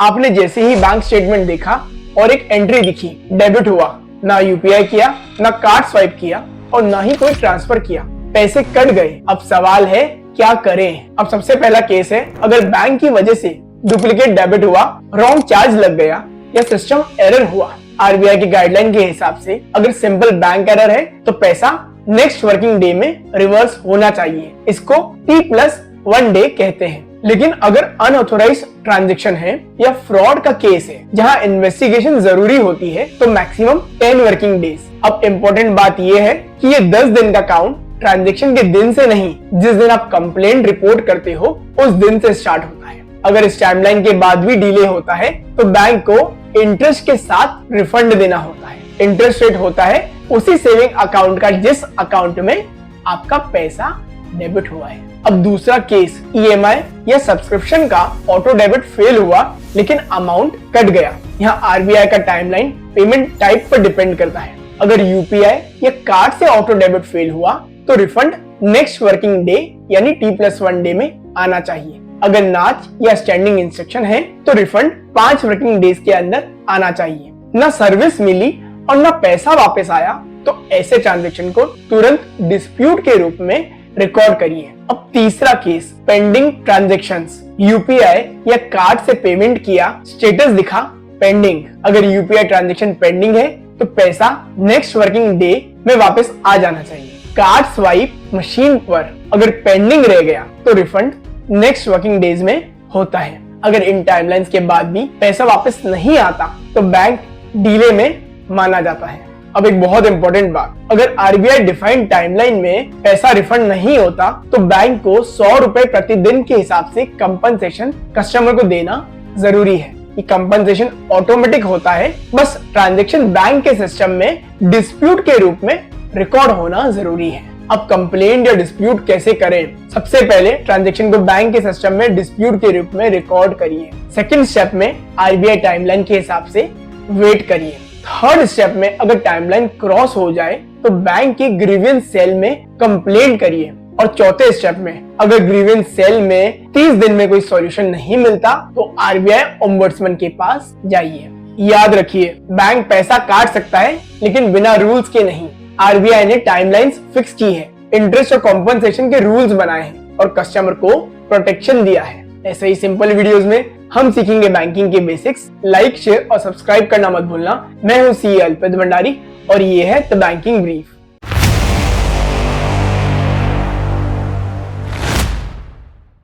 आपने जैसे ही bank statement देखा और एक एंट्री दिखी, डेबिट हुआ, ना यूपीआई किया, ना कार्ड स्वाइप किया और ना ही कोई ट्रांसफर किया, पैसे कट गए। अब सवाल है क्या करें। अब सबसे पहला केस है, अगर बैंक की वजह से डुप्लीकेट डेबिट हुआ, रॉन्ग चार्ज लग गया या सिस्टम एरर हुआ। आरबीआई की गाइडलाइन के हिसाब से अगर सिंपल बैंक एरर है तो पैसा नेक्स्ट वर्किंग डे में रिवर्स होना चाहिए। इसको T+1 डे कहते हैं। लेकिन अगर अनऑथोराइज्ड ट्रांजैक्शन है या फ्रॉड का केस है जहां इन्वेस्टिगेशन जरूरी होती है तो मैक्सिमम 10 वर्किंग डेज। अब इम्पोर्टेंट बात यह है कि ये 10 दिन का काउंट ट्रांजैक्शन के दिन से नहीं, जिस दिन आप कंप्लेंट रिपोर्ट करते हो उस दिन से स्टार्ट होता है। अगर इस टाइमलाइन के बाद भी डिले होता है तो बैंक को इंटरेस्ट के साथ रिफंड देना होता है। इंटरेस्ट रेट होता है उसी सेविंग अकाउंट का जिस अकाउंट में आपका पैसा डेबिट हुआ है। अब दूसरा केस, ईएमआई या सब्सक्रिप्शन का ऑटो डेबिट फेल हुआ लेकिन अमाउंट कट गया। यहाँ आरबीआई का टाइमलाइन पेमेंट टाइप पर डिपेंड करता है। अगर यूपीआई या कार्ड से ऑटो डेबिट फेल हुआ तो रिफंड नेक्स्ट वर्किंग डे यानी T+1 डे में आना चाहिए। अगर नाच या स्टैंडिंग इंस्ट्रक्शन है तो रिफंड 5 वर्किंग डेज के अंदर आना चाहिए। ना सर्विस मिली और ना पैसा वापस आया तो ऐसे ट्रांजैक्शन को तुरंत डिस्प्यूट के रूप में रिकॉर्ड करिए। अब तीसरा केस, पेंडिंग ट्रांजैक्शंस। यूपीआई या कार्ड से पेमेंट किया, स्टेटस दिखा पेंडिंग। अगर यूपीआई ट्रांजैक्शन पेंडिंग है तो पैसा नेक्स्ट वर्किंग डे में वापस आ जाना चाहिए। कार्ड स्वाइप मशीन पर अगर पेंडिंग रह गया तो रिफंड नेक्स्ट वर्किंग डेज में होता है। अगर इन टाइमलाइंस के बाद भी पैसा वापस नहीं आता तो बैंक डिले में माना जाता है। अब एक बहुत इंपॉर्टेंट बात, अगर आरबीआई डिफाइंड टाइमलाइन में पैसा रिफंड नहीं होता तो बैंक को 100 रुपए प्रतिदिन के हिसाब से कंपनसेशन कस्टमर को देना जरूरी है। ये कंपनसेशन ऑटोमेटिक होता है, बस ट्रांजैक्शन बैंक के सिस्टम में डिस्प्यूट के रूप में रिकॉर्ड होना जरूरी है। अब कंप्लेंट या डिस्प्यूट कैसे करें? सबसे पहले ट्रांजैक्शन को बैंक के सिस्टम में डिस्प्यूट के रूप में रिकॉर्ड करिए। सेकंड स्टेप में आरबीआई टाइमलाइन के हिसाब से वेट करिए। थर्ड स्टेप में अगर टाइमलाइन क्रॉस हो जाए तो बैंक के ग्रीवेंस सेल में कंप्लेंट करिए। और चौथे स्टेप में अगर ग्रीवेंस सेल में 30 दिन में कोई सॉल्यूशन नहीं मिलता तो आरबीआई ओम्बड्समैन के पास जाइए। याद रखिए, बैंक पैसा काट सकता है लेकिन बिना रूल्स के नहीं। आरबीआई ने टाइमलाइंस फिक्स की है, इंटरेस्ट और कॉम्पनसेशन के रूल्स बनाए हैं और कस्टमर को प्रोटेक्शन दिया है। ऐसे ही सिंपल वीडियोस में हम सीखेंगे बैंकिंग के बेसिक्स। लाइक, शेयर और सब्सक्राइब करना मत भूलना। मैं हूं सीए अल्पित भंडारी और ये है द बैंकिंग ब्रीफ।